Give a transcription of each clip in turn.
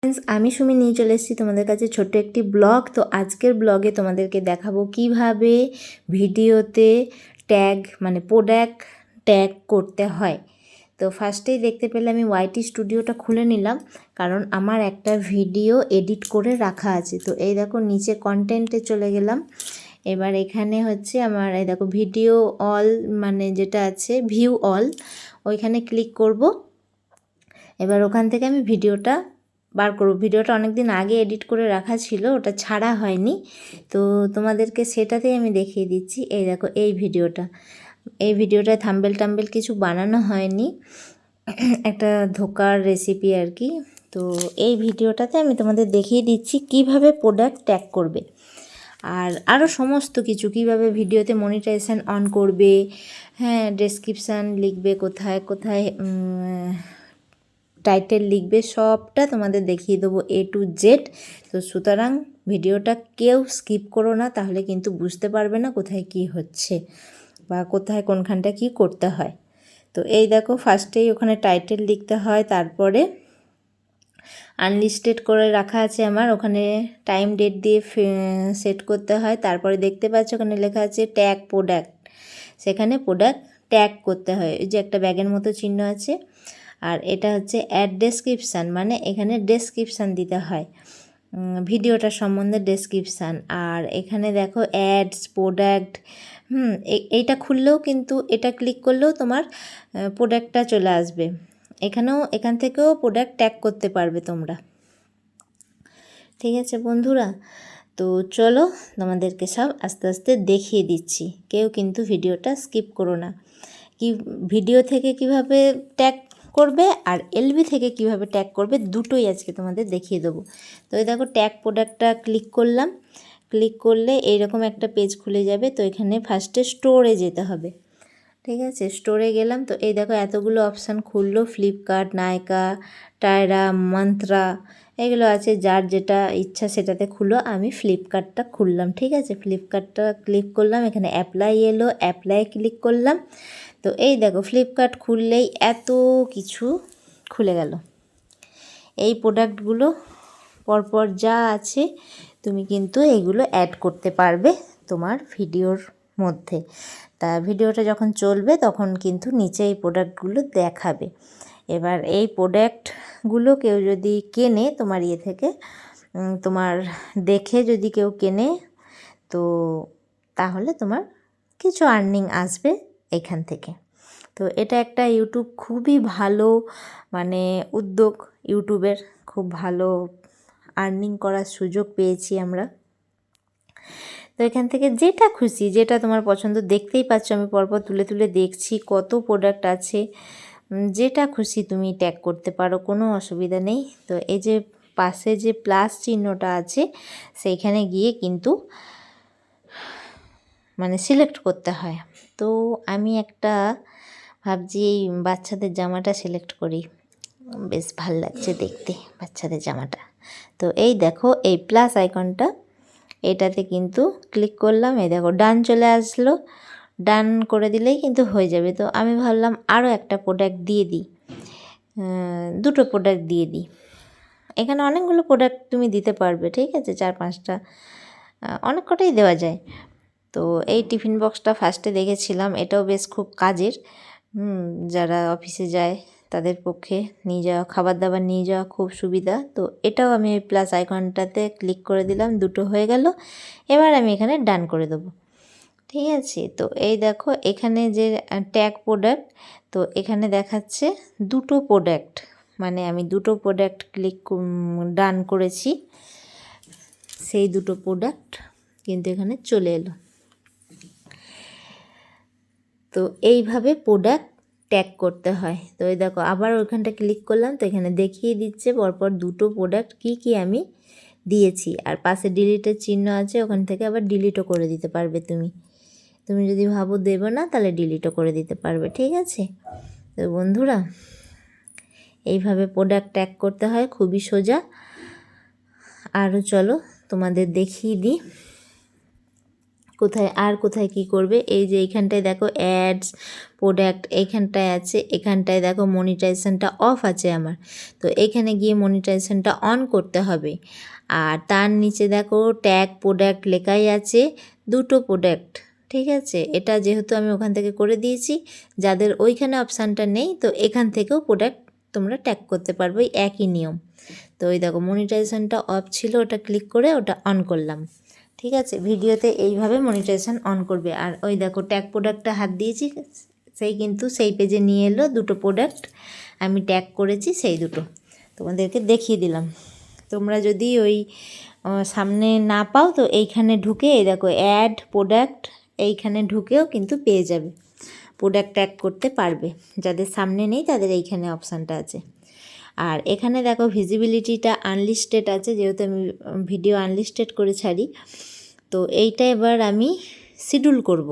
Friends আমি সুমি নিয়ে চলে এসেছি তোমাদের কাছে ছোট্ট একটি ব্লগ। তো আজকের ব্লগে তোমাদেরকে দেখাবো কিভাবে ভিডিওতে ট্যাগ মানে প্রোডাক্ট ট্যাগ করতে হয়। তো ফার্স্টেই দেখতে পেলে আমি ওয়াইটি স্টুডিওটা খুলে নিলাম, কারণ আমার একটা ভিডিও এডিট করে রাখা আছে। তো এই দেখো নিচে কন্টেন্টে চলে গেলাম। এবার এখানে হচ্ছে আমার এই দেখো ভিডিও অল মানে যেটা আছে ভিউ অল, ওইখানে ক্লিক করব। এবার ওখান থেকে আমি ভিডিওটা বার করব। ভিডিওটা অনেক দিন আগে এডিট করে রাখা ছিল, ওটা ছাড়া হয়নি। তো তোমাদেরকে সেটাতেই আমি দেখিয়ে দিচ্ছি। এই দেখো এই ভিডিওটায় থাম্বেল কিছু বানানো হয়নি, একটা ধোকার রেসিপি আর কি। তো এই ভিডিওটাতে আমি তোমাদের দেখিয়ে দিচ্ছি কিভাবে প্রোডাক্ট ট্যাগ করবে, আর আরও সমস্ত কিছু কিভাবে ভিডিওতে মনিটাইজেশন অন করবে। হ্যাঁ, ডেসক্রিপশান লিখবে কোথায় কোথায়, টাইটেল লিখবে, সবটা তোমাদের দেখিয়ে দেবো A to Z। তো সুতরাং ভিডিওটা কেউ স্কিপ করো না, তাহলে কিন্তু বুঝতে পারবে না কোথায় কি হচ্ছে বা কোথায় কোনখানটা কি করতে হয়। তো এই দেখো ফার্স্টেই ওখানে টাইটেল লিখতে হয়, তারপরে আনলিস্টেড করে রাখা আছে আমার, ওখানে টাইম ডেট দিয়ে সেট করতে হয়। তারপরে দেখতে পাচ্ছ ওখানে লেখা আছে ট্যাগ প্রোডাক্ট, সেখানে প্রোডাক্ট ট্যাগ করতে হয়। ওই যে একটা ব্যাগের মতো চিহ্ন আছে। আর এটা হচ্ছে অ্যাড ডেসক্রিপশান, মানে এখানে ডেসক্রিপশান দিতে হয় ভিডিওটার সম্বন্ধে ডেসক্রিপশান। আর এখানে দেখো অ্যাডস প্রোডাক্ট, এইটা খুললেও কিন্তু এটা ক্লিক করলেও তোমার প্রোডাক্টটা চলে আসবে। এখান থেকেও প্রোডাক্ট ট্যাগ করতে পারবে তোমরা। ঠিক আছে বন্ধুরা, তো চলো তোমাদেরকে সব আস্তে আস্তে দেখিয়ে দিচ্ছি। কেউ কিন্তু ভিডিওটা স্কিপ করো না। ভিডিও থেকে কিভাবে ট্যাগ করবে আর এলবি থেকে কিভাবে ট্যাগ করবে, দুটোই আজকে তোমাদের দেখিয়ে দেবো। তো এই দেখো ট্যাগ প্রোডাক্টটা ক্লিক করলাম। ক্লিক করলে এইরকম একটা পেজ খুলে যাবে। তো এখানে ফার্স্টে স্টোরে যেতে হবে। ঠিক আছে, স্টোরে গেলাম। তো এই দেখো এতগুলো অপশান খুললো, ফ্লিপকার্ট, নাইকা, টায়রা, মন্ত্রা, এগুলো আছে। যার যেটা ইচ্ছা সেটাতে খুলো। আমি ফ্লিপকার্টটা খুললাম। ঠিক আছে, ফ্লিপকার্টটা ক্লিক করলাম। এখানে অ্যাপ্লাই এলো, অ্যাপ্লাই ক্লিক করলাম। তো এই দেখো ফ্লিপকার্ট খুললেই এত কিছু খুলে গেল। এই প্রোডাক্টগুলো পরপর যা আছে তুমি কিন্তু এইগুলো অ্যাড করতে পারবে তোমার ভিডিওর মধ্যে। তা ভিডিওটা যখন চলবে তখন কিন্তু নিচে এই প্রোডাক্টগুলো দেখাবে। এবার এই প্রোডাক্টগুলো কেউ যদি কেনে তোমার থেকে, তোমার দেখে যদি কেউ কেনে, তো তাহলে তোমার কিছু আর্নিং আসবে এখান থেকে। তো এটা একটা ইউটিউব খুবই ভালো মানে উদ্যোগ, ইউটিউবের খুব ভালো আর্নিং করার সুযোগ পেয়েছি আমরা। তো এখান থেকে যেটা খুশি, যেটা তোমার পছন্দ, দেখতেই পাচ্ছ আমি পরপর তুলে তুলে দেখছি কত প্রোডাক্ট আছে। যেটা খুশি তুমি ট্যাগ করতে পারো, কোনো অসুবিধা নেই। তো এই যে পাশে যে প্লাস চিহ্নটা আছে সেইখানে গিয়ে কিন্তু মানে সিলেক্ট করতে হয়। তো আমি একটা ভাবছি এই বাচ্চাদের জামাটা সিলেক্ট করি, বেশ ভাল লাগছে দেখতে বাচ্চাদের জামাটা। তো এই দেখো এই প্লাস আইকনটা, এটাতে কিন্তু ক্লিক করলাম। এই দেখো ডান চলে আসলো, ডান করে দিলেই কিন্তু হয়ে যাবে। তো আমি ভাবলাম আরও একটা প্রোডাক্ট দিয়ে দিই, দুটো প্রোডাক্ট দিয়ে দিই। এখানে অনেকগুলো প্রোডাক্ট তুমি দিতে পারবে। ঠিক আছে, 4-5টা, অনেক কটাই দেওয়া যায়। তো এই টিফিন বক্সটা ফার্স্টে দেখেছিলাম, এটাও বেশ খুব কাজের। যারা অফিসে যায় তাদের পক্ষে নিয়ে যাওয়া, খাবার দাবার নিয়ে যাওয়া খুব সুবিধা। তো এটাও আমি ওই প্লাস আইকনটাতে ক্লিক করে দিলাম, দুটো হয়ে গেল। এবার আমি এখানে ডান করে দেবো। ঠিক আছে, তো এই দেখো এখানে যে ট্যাগ প্রোডাক্ট, তো এখানে দেখাচ্ছে দুটো প্রোডাক্ট, মানে আমি দুটো প্রোডাক্ট ডান করেছি, সেই দুটো প্রোডাক্ট কিন্তু এখানে চলে এলো। তো এইভাবে প্রোডাক্ট ট্যাগ করতে হয়। তো এই দেখো আবার ওইখানটা ক্লিক করলাম, তো এখানে দেখিয়ে দিচ্ছে পরপর দুটো প্রোডাক্ট কি আমি দিয়েছি। আর পাশে ডিলিটের চিহ্ন আছে, ওখান থেকে আবার ডিলিটও করে দিতে পারবে তুমি যদি ভাবো দেবো না, তাহলে ডিলিটও করে দিতে পারবে। ঠিক আছে, তো বন্ধুরা এইভাবে প্রোডাক্ট ট্যাগ করতে হয়, খুবই সোজা। আরও চলো তোমাদের দেখিয়ে দিই কোথায় কি করবে, এই যে এইখানটায় দেখো অ্যাডস প্রোডাক্ট এইখানটায় আছে, এখানটায় দেখো মনিটাইজেশনটা অফ আছে আমার, তো এখানে গিয়ে মনিটাইজেশনটা অন করতে হবে। আর তার নিচে দেখো ট্যাগ প্রোডাক্ট লেখাই আছে, দুটো প্রোডাক্ট, ঠিক আছে। এটা যেহেতু আমি ওখান থেকে করে দিয়েছি, যাদের ওইখানে অপশানটা নেই তো এখান থেকেও প্রোডাক্ট তোমরা ট্যাগ করতে পারবে, ওই একই নিয়ম। তো ওই দেখো মনিটাইজেশনটা অফ ছিল, ওটা ক্লিক করে ওটা অন করলাম, ঠিক আছে। ভিডিওতে এইভাবে মনিটাইজেশন অন করবে। আর ওই দেখো ট্যাগ প্রোডাক্টটা হাত দিয়েছি, সেই পেজে নিয়ে এলো দুটো প্রোডাক্ট আমি ট্যাগ করেছি, সেই দুটো তোমাদেরকে দেখিয়ে দিলাম। তোমরা যদি ওই সামনে না পাও তো এইখানে ঢুকে এই দেখো অ্যাড প্রোডাক্ট, এইখানে ঢুকেও কিন্তু পেয়ে যাবে, প্রোডাক্ট ট্যাগ করতে পারবে। যাদের সামনে নেই তাদের এইখানে অপশানটা আছে। আর এখানে দেখো ভিজিবিলিটিটা আনলিস্টেড আছে, যেহেতু আমি ভিডিও আনলিস্টেড করে ছাড়ি, তো এইটা এবার আমি শিডিউল করব।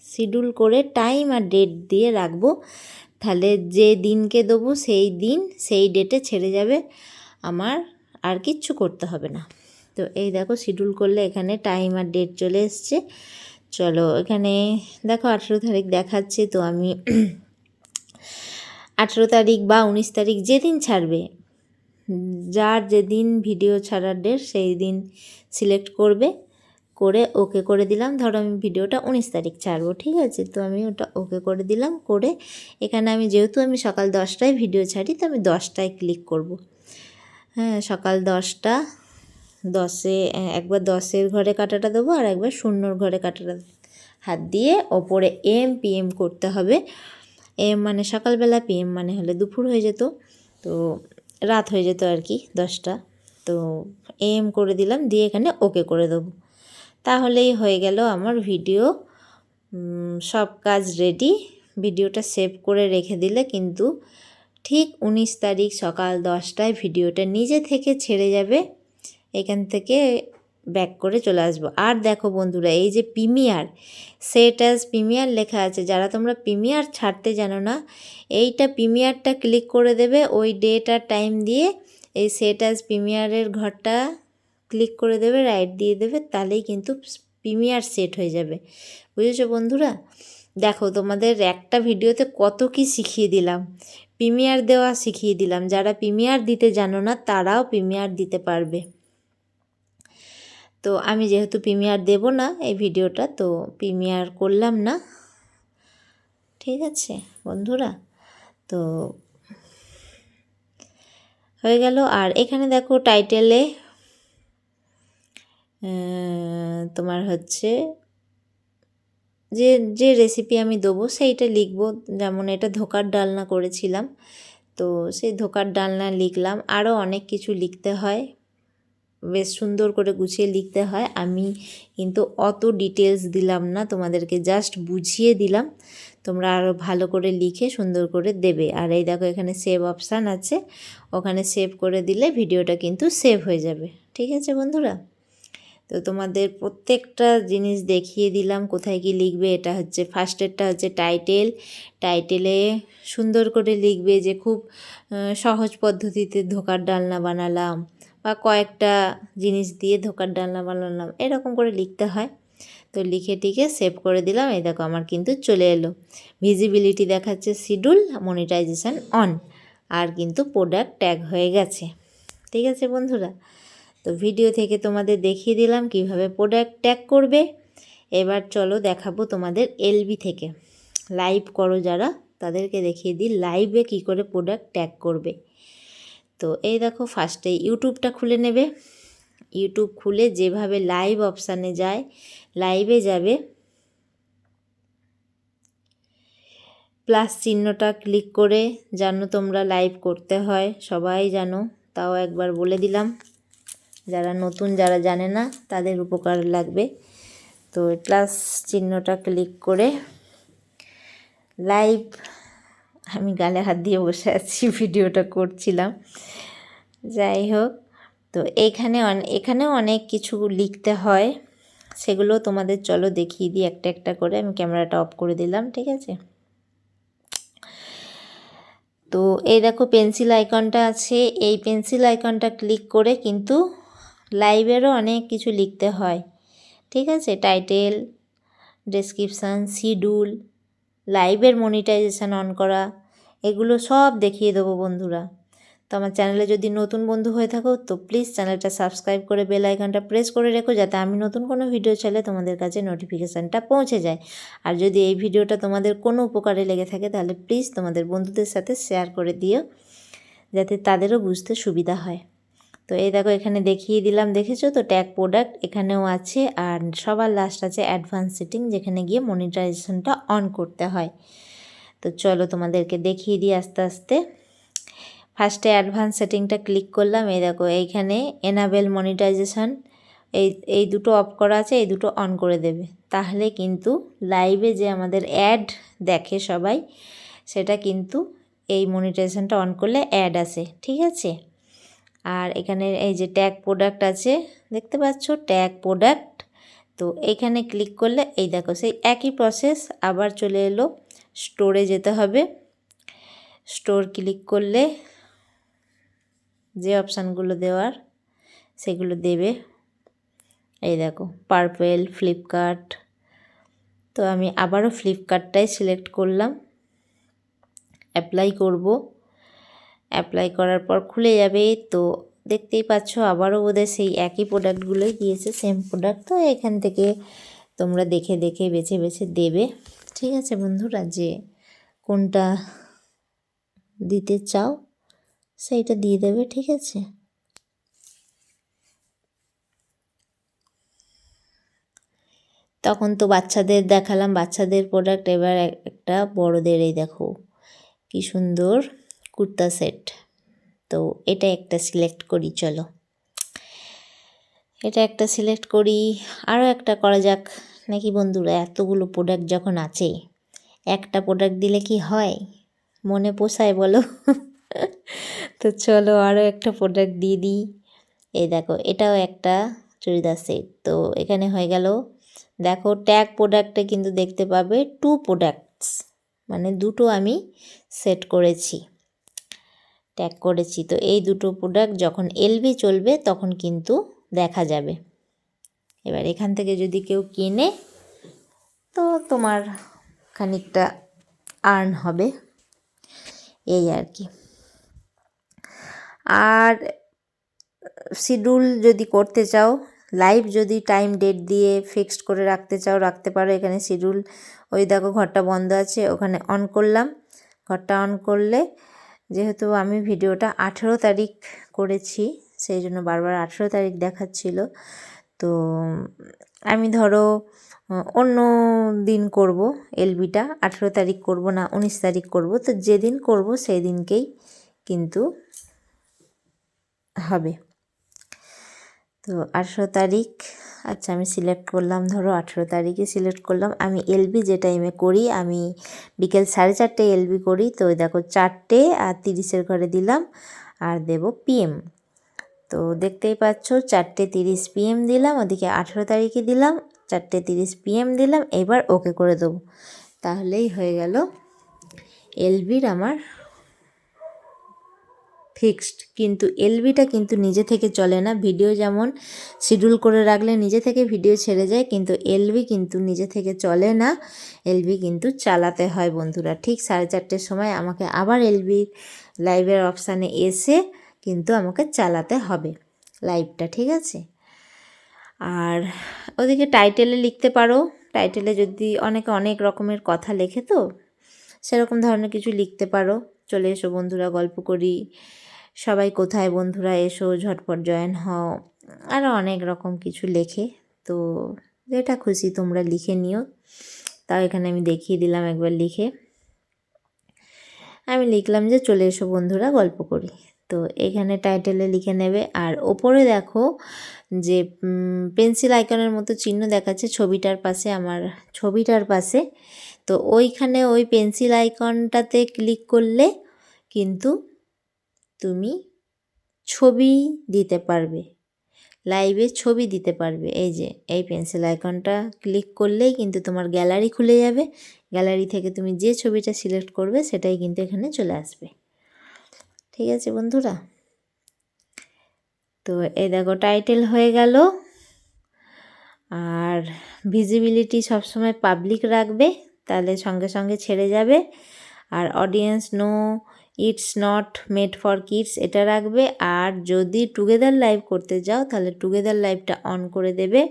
শিডিউল করে টাইম আর ডেট দিয়ে রাখবো, তাহলে যে দিনকে দেবো সেই দিন সেই ডেটে ছেড়ে যাবে, আমার আর কিচ্ছু করতে হবে না। তো এই দেখো শিডিউল করলে এখানে টাইম আর ডেট চলে এসছে। চলো এখানে দেখো 18 তারিখ দেখাচ্ছে, তো আমি 18 তারিখ বা 19 তারিখ যেদিন ছাড়বে, যার যেদিন ভিডিও ছাড়ার ডেট সেই দিন সিলেক্ট করবে, করে ওকে করে দিলাম। ধরো আমি ভিডিওটা 19 তারিখ ছাড়বো, ঠিক আছে, তো আমি ওটা ওকে করে দিলাম। করে এখানে আমি যেহেতু আমি সকাল 10টায় ভিডিও ছাড়ি, তো আমি 10টায় ক্লিক করব। হ্যাঁ, সকাল 10টা, 10-এ একবার 10-এর ঘরে কাটাটা দেবো আর একবার 0-র ঘরে কাটাটা হাত দিয়ে ওপরে PM করতে হবে। AM মানে সকালবেলা, PM মানে হলে দুপুর হয়ে যেত, তো রাত হয়ে যেত আর কি 10টা। তো AM করে দিলাম, দিয়ে এখানে ওকে করে দেবো, তাহলেই হয়ে গেল আমার ভিডিও। সব কাজ রেডি। ভিডিওটা সেভ করে রেখে দিলে কিন্তু ঠিক 19 তারিখ সকাল 10টায় ভিডিওটা নিজে থেকে ছেড়ে যাবে, এখান থেকে ব্যাক করে চলে আসবো। আর দেখো বন্ধুরা, এই যে প্রিমিয়ার, সেট অ্যাজ প্রিমিয়ার লেখা আছে, যারা তোমরা প্রিমিয়ার ছাড়তে জানো না, এইটা প্রিমিয়ারটা ক্লিক করে দেবে, ওই ডেট আর টাইম দিয়ে এই সেট অ্যাজ প্রিমিয়ারের ঘরটা ক্লিক করে দেবে, রাইট দিয়ে দেবে, তাহলেই কিন্তু প্রিমিয়ার সেট হয়ে যাবে। বুঝেছো বন্ধুরা? দেখো তোমাদের একটা ভিডিওতে কত কি শিখিয়ে দিলাম, প্রিমিয়ার দেওয়া শিখিয়ে দিলাম, যারা প্রিমিয়ার দিতে জানো না তারাও প্রিমিয়ার দিতে পারবে। তো আমি যেহেতু প্রিমিয়ার দেব না এই ভিডিওটা, তো প্রিমিয়ার করলাম না, ঠিক আছে বন্ধুরা। তো হয়ে গেল। আর এখানে দেখো টাইটেলে তোমার হচ্ছে যে যে রেসিপি আমি দেবো সেইটা লিখবো, যেমন এটা ধোকার ডালনা করেছিলাম, তো সেই ধোকার ডালনা লিখলাম। আরও অনেক কিছু লিখতে হয়, বেশ সুন্দর করে গুছিয়ে লিখতে হয়। আমি কিন্তু অত ডিটেলস দিলাম না, তোমাদেরকে জাস্ট বুঝিয়ে দিলাম, তোমরা আরও ভালো করে লিখে সুন্দর করে দেবে। আর এই দেখো এখানে সেভ অপশান আছে, ওখানে সেভ করে দিলে ভিডিওটা কিন্তু সেভ হয়ে যাবে, ঠিক আছে বন্ধুরা। তো তোমাদের প্রত্যেকটা জিনিস দেখিয়ে দিলাম কোথায় কি লিখবে। এটা হচ্ছে ফার্স্টেরটা হচ্ছে টাইটেলে সুন্দর করে লিখবে যে খুব সহজ পদ্ধতিতে ধোকার ডালনা বানালাম, বা কয়েকটা জিনিস দিয়ে ধোকার ডালনা বানালাম, এরকম করে লিখতে হয়। তো লিখে টিকে সেভ করে দিলাম। এই দেখো আমার কিন্তু চলে এলো, ভিজিবিলিটি দেখাচ্ছে, শিডিউল, মনিটাইজেশন অন, আর কিন্তু প্রোডাক্ট ট্যাগ হয়ে গেছে, ঠিক আছে বন্ধুরা। তো ভিডিও থেকে তোমাদের দেখিয়ে দিলাম কিভাবে প্রোডাক্ট ট্যাগ করবে। এবার চলো দেখাবো তোমাদের LB থেকে, লাইভ করো যারা তাদেরকে দেখিয়ে দিই লাইভে কি করে প্রোডাক্ট ট্যাগ করবে। তো এই দেখো ফার্স্টে ইউটিউবটা খুলে নেবে, ইউটিউব খুলে যেভাবে লাইভ অপশানে যায়, লাইভে যাবে, প্লাস চিহ্নটা ক্লিক করে, জানো তোমরা লাইভ করতে হয়, সবাই জানো, তাও একবার বলে দিলাম, যারা নতুন যারা জানে না তাদের উপকার লাগবে। তো প্লাস চিহ্নটা ক্লিক করে লাইভ, আমি গালে হাত দিয়ে বসে আছি ভিডিওটা করছিলাম, যাই হোক। তো এখানেও অনেক কিছু লিখতে হয়, সেগুলো তোমাদের চলো দেখিয়ে দিই একটা একটা করে। আমি ক্যামেরাটা অফ করে দিলাম, ঠিক আছে। তো এই দেখো পেন্সিল আইকনটা আছে, এই পেন্সিল আইকনটা ক্লিক করে কিন্তু লাইভেরও অনেক কিছু লিখতে হয়, ঠিক আছে। টাইটেল, ডেসক্রিপশান, শিডিউল, লাইভের মনিটাইজেশান অন করা, এগুলো সব দেখিয়ে দেবো বন্ধুরা। তো আমার চ্যানেলে যদি নতুন বন্ধু হয়ে থাকো তো প্লিজ চ্যানেলটা সাবস্ক্রাইব করে বেল আইকনটা প্রেস করে রেখো, যাতে আমি নতুন কোনো ভিডিও চাইলে তোমাদের কাছে নোটিফিকেশানটা পৌঁছে যায়। আর যদি এই ভিডিওটা তোমাদের কোনো উপকারে লেগে থাকে তাহলে প্লিজ তোমাদের বন্ধুদের সাথে শেয়ার করে দিও, যাতে তাদেরও বুঝতে সুবিধা হয়। তো এই দেখো এখানে দেখিয়ে দিলাম, দেখেছো তো ট্যাগ প্রোডাক্ট এখানেও আছে। আর সবার লাস্ট আছে অ্যাডভান্স সেটিং, যেখানে গিয়ে মনিটাইজেশনটা অন করতে হয়। তো চলো তোমাদেরকে দেখিয়ে দিই আস্তে আস্তে। ফার্স্টে অ্যাডভান্স সেটিংটা ক্লিক করলাম। এই দেখো এইখানে এনাবেল মনিটাইজেশন, এই দুটো অফ করা আছে, এই দুটো অন করে দেবে। তাহলে কিন্তু লাইভে যে আমাদের অ্যাড দেখে সবাই, সেটা কিন্তু এই মনিটাইজেশনটা অন করলে অ্যাড আসে, ঠিক আছে। আর এখানে এই যে ট্যাগ প্রোডাক্ট আছে, দেখতে পাচ্ছ ট্যাগ প্রোডাক্ট। তো এখানে ক্লিক করলে এই দেখো সেই একই প্রসেস আবার চলে এলো। স্টোরে যেতে হবে, স্টোর ক্লিক করলে যে অপশানগুলো দেওয়ার সেগুলো দেবে। এই দেখো পার্পেল, ফ্লিপকার্ট। তো আমি আবারও ফ্লিপকার্টটাই সিলেক্ট করলাম, অ্যাপ্লাই করব। অ্যাপ্লাই করার পর খুলে যাবে। তো দেখতেই পাচ্ছ আবারও বোধহয় সেই একই প্রোডাক্টগুলোই দিয়েছে, সেম প্রোডাক্ট। তো এখান থেকে তোমরা দেখে দেখে বেছে বেছে দেবে, ঠিক আছে বন্ধুরা, যে কোনটা দিতে চাও সেইটা দিয়ে দেবে, ঠিক আছে। তখন তো বাচ্চাদের দেখালাম, বাচ্চাদের প্রোডাক্ট। এবার একটা বড়দের, এই দেখো কি সুন্দর কুর্তা সেট। তো এটা একটা সিলেক্ট করি, চলো এটা একটা সিলেক্ট করি। আরও একটা করা যাক নাকি বন্ধুরা, এতগুলো প্রোডাক্ট যখন আছে একটা প্রোডাক্ট দিলে কি হয়, মনে পোষায় বলো? তো চলো আরও একটা প্রোডাক্ট দিয়ে দিই। এই দেখো এটাও একটা চুড়িদার সেট। তো এখানে হয়ে গেল। দেখো ট্যাগ প্রোডাক্টে কিন্তু দেখতে পাবে 2 প্রোডাক্টস, মানে দুটো আমি সেট করেছি, ট্যাগ করেছি। তো এই দুটো প্রোডাক্ট যখন এলবি চলবে তখন কিন্তু দেখা যাবে। এবার এখান থেকে যদি কেউ কিনে তো তোমার খানিকটা আর্ন হবে, এই আর কি। আর শিডিউল যদি করতে চাও, লাইভ যদি টাইম ডেট দিয়ে ফিক্সড করে রাখতে চাও রাখতে পারো। এখানে শিডিউল, ওই দেখো ঘরটা বন্ধ আছে, ওখানে অন করলাম। ঘরটা অন করলে, যেহেতু আমি ভিডিওটা 18 তারিখ করেছি সেই জন্য বারবার 18 তারিখ দেখাচ্ছিল। তো আমি ধরো অন্য দিন করব, এলবিটা 18 তারিখ করব না 19 তারিখ করব। তো যেদিন করব সেই দিনকেই কিন্তু হবে। তো 18 তারিখ, আচ্ছা আমি সিলেক্ট করলাম, ধরো 18 তারিখে সিলেক্ট করলাম। আমি এলবি যে টাইমে করি, আমি বিকেল 4:30 এলবি করি। তো দেখো 4:30 ঘরে দিলাম, আর দেব পিএম। তো দেখতেই পাচ্ছ 4:30 PM দিলাম, ওদিকে 18 তারিখে দিলাম 4:30 PM দিলাম। এবার ওকে করে দেবো, তাহলেই হয়ে গেল এলবির আমার ফিক্সড। কিন্তু এলবিটা কিন্তু নিজে থেকে চলে না, ভিডিও যেমন শিডিউল করে রাখলে নিজে থেকে ভিডিও ছেড়ে যায়, কিন্তু এলবি কিন্তু নিজে থেকে চলে না, এলবি কিন্তু চালাতে হয় বন্ধুরা। ঠিক 4:30 সময় আমাকে আবার এলবি লাইভের অপশানে এসে কিন্তু আমাকে চালাতে হবে লাইভটা, ঠিক আছে। আর ওদিকে টাইটেলে লিখতে পারো, টাইটেলে যদি অনেকে অনেক রকমের কথা লেখে, তো সেরকম ধরনের কিছু লিখতে পারো। চলে এসো বন্ধুরা গল্প করি, সবাই কোথায় বন্ধুরা, এসো ঝটপট জয়েন হও, আরও অনেক রকম কিছু লেখে। তো যেটা খুশি তোমরা লিখে নিও। তাও এখানে আমি দেখিয়ে দিলাম একবার লিখে। আমি লিখলাম যে চলে এসো বন্ধুরা গল্প করি। তো এখানে টাইটেলে লিখে নেবে। আর ওপরে দেখো যে পেন্সিল আইকনের মতো চিহ্ন দেখাচ্ছে ছবিটার পাশে, আমার ছবিটার পাশে। তো ওইখানে ওই পেন্সিল আইকনটাতে ক্লিক করলে কিন্তু তুমি ছবি দিতে পারবে, লাইভে ছবি দিতে পারবে। এই যে এই পেন্সিল আইকনটা ক্লিক করলেই কিন্তু তোমার গ্যালারি খুলে যাবে। গ্যালারি থেকে তুমি যে ছবিটা সিলেক্ট করবে সেটাই কিন্তু এখানে চলে আসবে, ঠিক আছে বন্ধুরা। তো এই দেখো টাইটেল হয়ে গেল। আর আর ভিজিবিলিটি সবসময় পাবলিক রাখবে, তাহলে সঙ্গে সঙ্গে ছেড়ে যাবে। আর audience no it's not made for kids এটা রাখবে। আর যদি টুগেদার লাইভ করতে যাও তাহলে টুগেদার লাইভটা অন করে দেবে।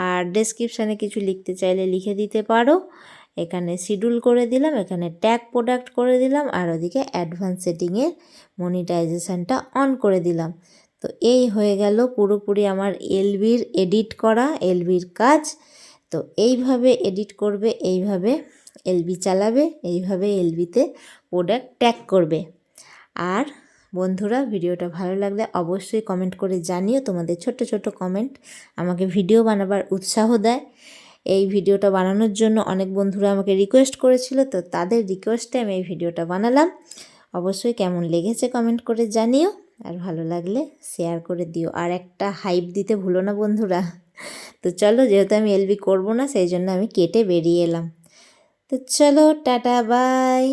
আর ডেসক্রিপশানে কিছু লিখতে চাইলে লিখে দিতে পারো। এখানে শিডিউল করে দিলাম, এখানে ট্যাগ প্রোডাক্ট করে দিলাম, আর ওদিকে অ্যাডভান্স সেটিংয়ের মনিটাইজেশানটা অন করে দিলাম। তো এই হয়ে গেল পুরোপুরি আমার এলবির এডিট করা, এলবির কাজ। তো এইভাবে এডিট করবে, এইভাবে এলবি চালাবে, এইভাবে এলবিতে প্রোডাক্ট ট্যাগ করবে। আর বন্ধুরা, ভিডিওটা ভালো লাগলে অবশ্যই কমেন্ট করে জানিও। তোমাদের ছোট ছোট কমেন্ট আমাকে ভিডিও বানাবার উৎসাহ দেয়। এই ভিডিওটা বানানোর জন্য অনেক বন্ধুরা আমাকে রিকোয়েস্ট করেছিল, তো তাদের রিকোয়েস্টে আমি এই ভিডিওটা বানালাম। অবশ্যই কেমন লেগেছে কমেন্ট করে জানিও, আর ভালো লাগলে শেয়ার করে দিও। আর একটা হাইপ দিতে ভুলো না বন্ধুরা। তো চলো, যেহেতু আমি এলবি করবো না সেই জন্য আমি কেটে বেরিয়ে এলাম। তো চলো, টাটা, বাই।